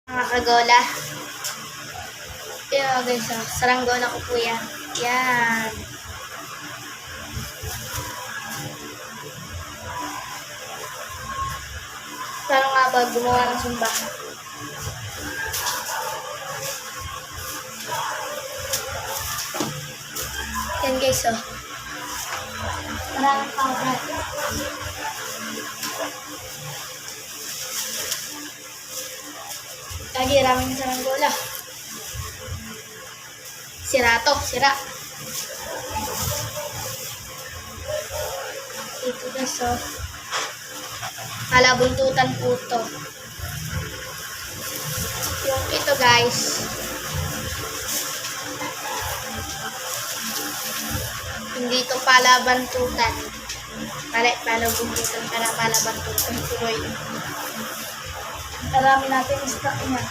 Mga kagola. Yan guys, saranggola ko po yan. Yan. Paano nga ba gumawa ng sumba? Yan guys, maraming powder. Lagi raming saranggola. Sira to, sira. Ito guys, kalabuntutan po to. Yung ito guys, hindi to palabantutan. Palabuntutan para palabantutan. Tuloy. Marami natin stock niya.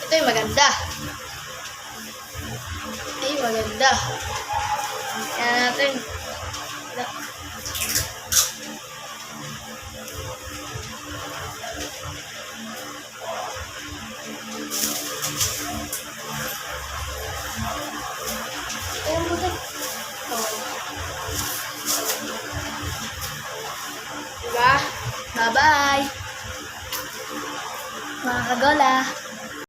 Ito yung maganda. Ay, maganda. Yan natin. Ayan mo din. Diba? Bye-bye. Mga kagola.